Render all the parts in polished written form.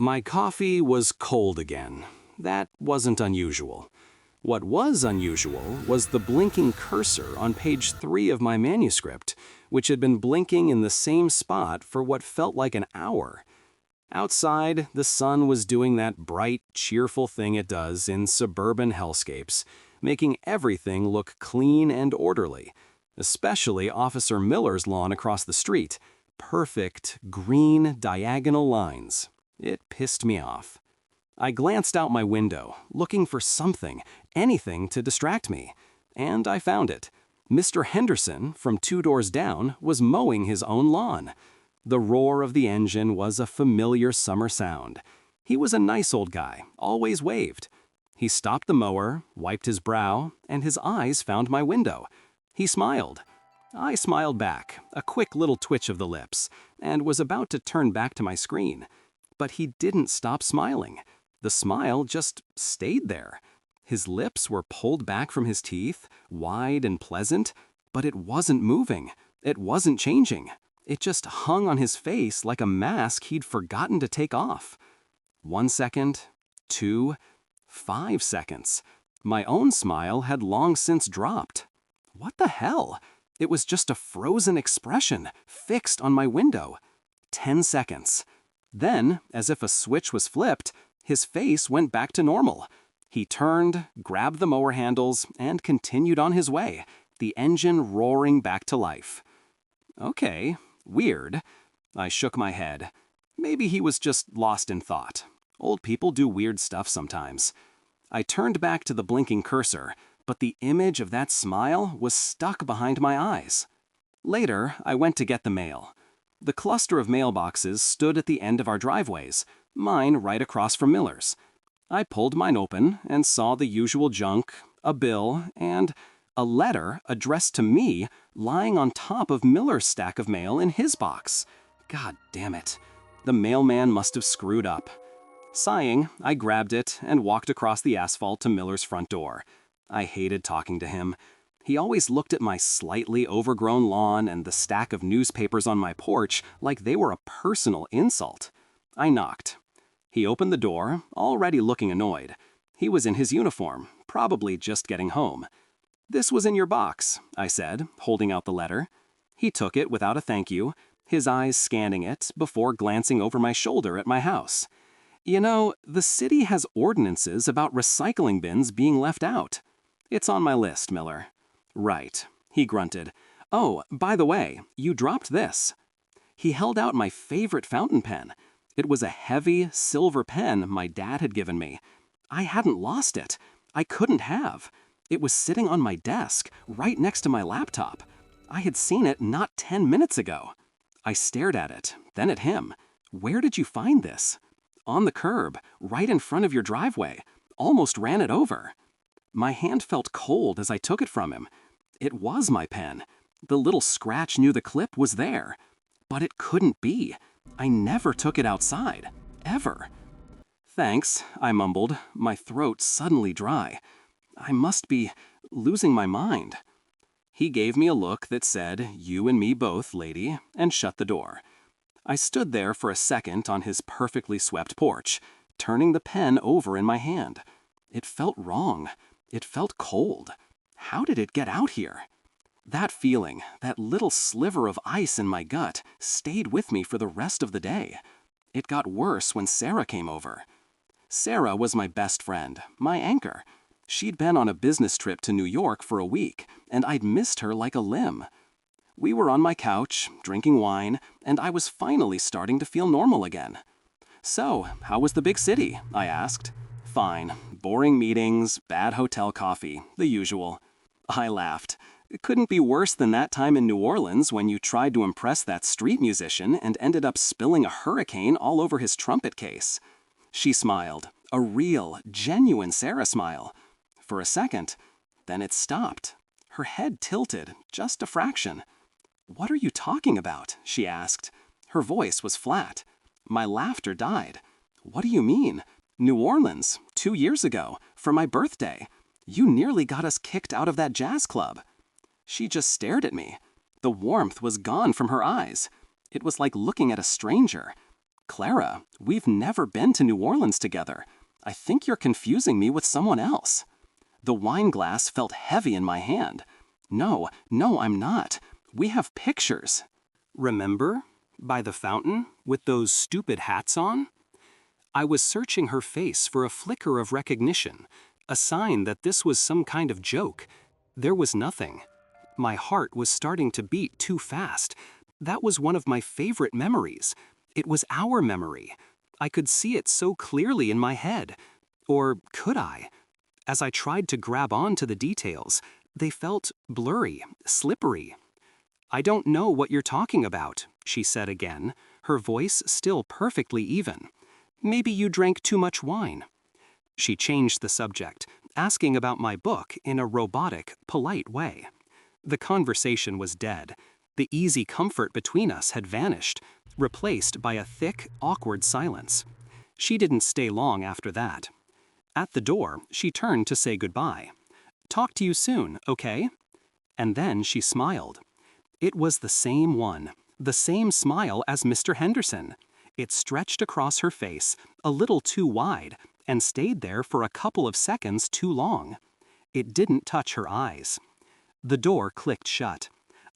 My coffee was cold again. That wasn't unusual. What was unusual was the blinking cursor on page 3 of my manuscript, which had been blinking in the same spot for what felt like an hour. Outside, the sun was doing that bright, cheerful thing it does in suburban hellscapes, making everything look clean and orderly, especially Officer Miller's lawn across the street. Perfect, green, diagonal lines. It pissed me off. I glanced out my window, looking for something, anything to distract me, and I found it. Mr. Henderson, from 2 doors down, was mowing his own lawn. The roar of the engine was a familiar summer sound. He was a nice old guy, always waved. He stopped the mower, wiped his brow, and his eyes found my window. He smiled. I smiled back, a quick little twitch of the lips, and was about to turn back to my screen. But he didn't stop smiling. The smile just stayed there. His lips were pulled back from his teeth, wide and pleasant, but it wasn't moving. It wasn't changing. It just hung on his face like a mask he'd forgotten to take off. 1 second, 2, 5 seconds. My own smile had long since dropped. What the hell? It was just a frozen expression, fixed on my window. 10 seconds. Then, as if a switch was flipped, his face went back to normal. He turned, grabbed the mower handles, and continued on his way, the engine roaring back to life. Okay, weird. I shook my head. Maybe he was just lost in thought. Old people do weird stuff sometimes. I turned back to the blinking cursor, but the image of that smile was stuck behind my eyes. Later, I went to get the mail. The cluster of mailboxes stood at the end of our driveways, mine right across from Miller's. I pulled mine open and saw the usual junk, a bill, and a letter addressed to me lying on top of Miller's stack of mail in his box. God damn it. The mailman must have screwed up. Sighing, I grabbed it and walked across the asphalt to Miller's front door. I hated talking to him. He always looked at my slightly overgrown lawn and the stack of newspapers on my porch like they were a personal insult. I knocked. He opened the door, already looking annoyed. He was in his uniform, probably just getting home. "This was in your box," I said, holding out the letter. He took it without a thank you, his eyes scanning it before glancing over my shoulder at my house. "You know, the city has ordinances about recycling bins being left out." "It's on my list, Miller." "Right," he grunted. "Oh, by the way, you dropped this." He held out my favorite fountain pen. It was a heavy, silver pen my dad had given me. I hadn't lost it. I couldn't have. It was sitting on my desk, right next to my laptop. I had seen it not 10 minutes ago. I stared at it, then at him. "Where did you find this?" "On the curb, right in front of your driveway. Almost ran it over." My hand felt cold as I took it from him. It was my pen. The little scratch near the clip was there. But it couldn't be. I never took it outside. Ever. "Thanks," I mumbled, my throat suddenly dry. I must be losing my mind. He gave me a look that said, "You and me both, lady," and shut the door. I stood there for a second on his perfectly swept porch, turning the pen over in my hand. It felt wrong. It felt cold. How did it get out here? That feeling, that little sliver of ice in my gut, stayed with me for the rest of the day. It got worse when Sarah came over. Sarah was my best friend, my anchor. She'd been on a business trip to New York for a week, and I'd missed her like a limb. We were on my couch, drinking wine, and I was finally starting to feel normal again. "So, how was the big city?" I asked. "Fine. Boring meetings, bad hotel coffee, the usual." I laughed. "It couldn't be worse than that time in New Orleans when you tried to impress that street musician and ended up spilling a hurricane all over his trumpet case." She smiled, a real, genuine Sarah smile. For a second, then it stopped. Her head tilted, just a fraction. "What are you talking about?" she asked. Her voice was flat. My laughter died. "What do you mean? New Orleans, 2 years ago, for my birthday. You nearly got us kicked out of that jazz club." She just stared at me. The warmth was gone from her eyes. It was like looking at a stranger. Clara, we've never been to New Orleans together. I think you're confusing me with someone else. The wine glass felt heavy in my hand. No, I'm not. We have pictures. Remember? By the fountain, with those stupid hats on? I was searching her face for a flicker of recognition, a sign that this was some kind of joke. There was nothing. My heart was starting to beat too fast. That was one of my favorite memories. It was our memory. I could see it so clearly in my head. Or could I? As I tried to grab on to the details, they felt blurry, slippery. I don't know what you're talking about, she said again, her voice still perfectly even. Maybe you drank too much wine. She changed the subject, asking about my book in a robotic, polite way. The conversation was dead. The easy comfort between us had vanished, replaced by a thick, awkward silence. She didn't stay long after that. At the door, she turned to say goodbye. Talk to you soon, okay? And then she smiled. It was the same one, the same smile as Mr. Henderson. It stretched across her face, a little too wide, and stayed there for a couple of seconds too long. It didn't touch her eyes. The door clicked shut.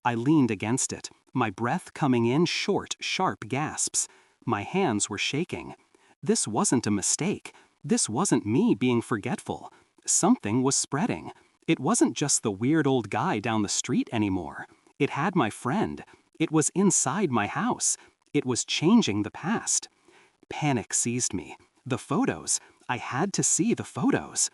I leaned against it, my breath coming in short, sharp gasps. My hands were shaking. This wasn't a mistake. This wasn't me being forgetful. Something was spreading. It wasn't just the weird old guy down the street anymore. It had my friend. It was inside my house. It was changing the past. Panic seized me. The photos. I had to see the photos.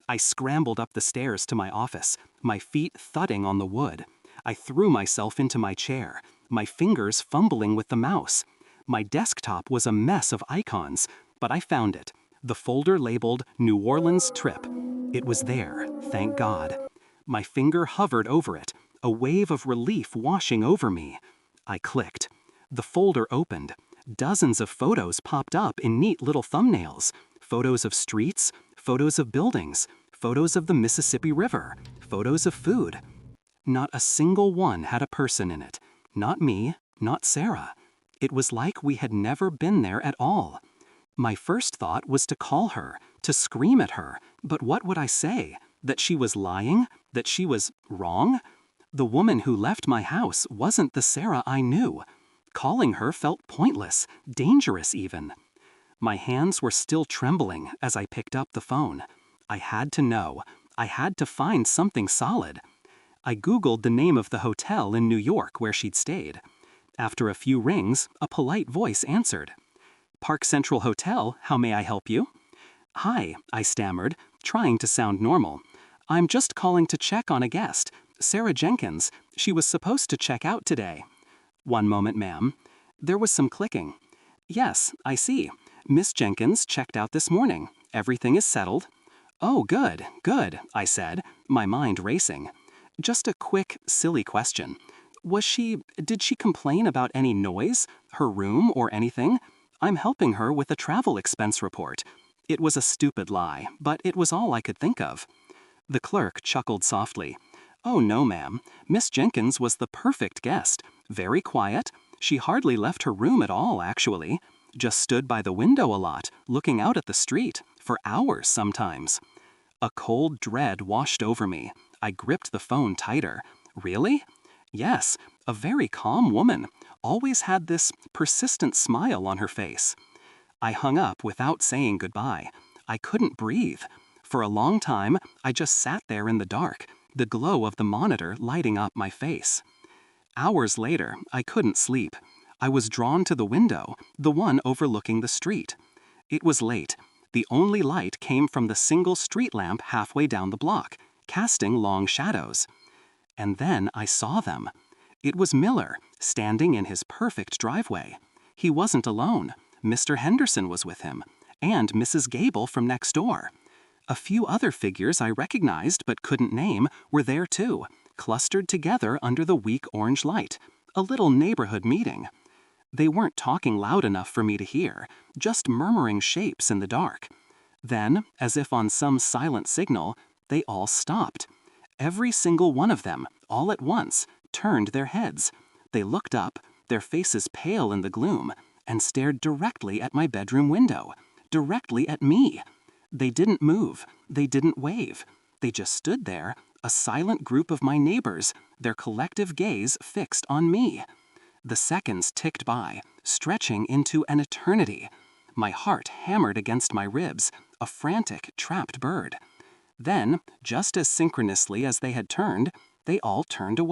I scrambled up the stairs to my office, my feet thudding on the wood. I threw myself into my chair, my fingers fumbling with the mouse. My desktop was a mess of icons, but I found it. The folder labeled New Orleans Trip. It was there, thank God. My finger hovered over it, a wave of relief washing over me. I clicked. The folder opened. Dozens of photos popped up in neat little thumbnails. Photos of streets, photos of buildings, photos of the Mississippi River, photos of food. Not a single one had a person in it. Not me, not Sarah. It was like we had never been there at all. My first thought was to call her, to scream at her, but what would I say? That she was lying? That she was wrong? The woman who left my house wasn't the Sarah I knew. Calling her felt pointless, dangerous even. My hands were still trembling as I picked up the phone. I had to know. I had to find something solid. I Googled the name of the hotel in New York where she'd stayed. After a few rings, a polite voice answered. Park Central Hotel, how may I help you? Hi, I stammered, trying to sound normal. I'm just calling to check on a guest, Sarah Jenkins. She was supposed to check out today. One moment, ma'am. There was some clicking. Yes, I see. Miss Jenkins checked out this morning. Everything is settled. Oh, good, I said, my mind racing. Just a quick, silly question. Did she complain about any noise, her room, or anything? I'm helping her with a travel expense report. It was a stupid lie, but it was all I could think of. The clerk chuckled softly. Oh no, ma'am. Miss Jenkins was the perfect guest. Very quiet. She hardly left her room at all, actually. Just stood by the window a lot, looking out at the street, for hours sometimes. A cold dread washed over me. I gripped the phone tighter. Really? Yes, a very calm woman. Always had this persistent smile on her face. I hung up without saying goodbye. I couldn't breathe. For a long time, I just sat there in the dark, the glow of the monitor lighting up my face. Hours later, I couldn't sleep. I was drawn to the window, the one overlooking the street. It was late. The only light came from the single street lamp halfway down the block, casting long shadows. And then I saw them. It was Miller, standing in his perfect driveway. He wasn't alone. Mr. Henderson was with him, and Mrs. Gable from next door. A few other figures I recognized but couldn't name were there too, clustered together under the weak orange light, a little neighborhood meeting. They weren't talking loud enough for me to hear, just murmuring shapes in the dark. Then, as if on some silent signal, they all stopped. Every single one of them, all at once, turned their heads. They looked up, their faces pale in the gloom, and stared directly at my bedroom window, directly at me. They didn't move, they didn't wave. They just stood there, a silent group of my neighbors, their collective gaze fixed on me. The seconds ticked by, stretching into an eternity. My heart hammered against my ribs, a frantic, trapped bird. Then, just as synchronously as they had turned, they all turned away.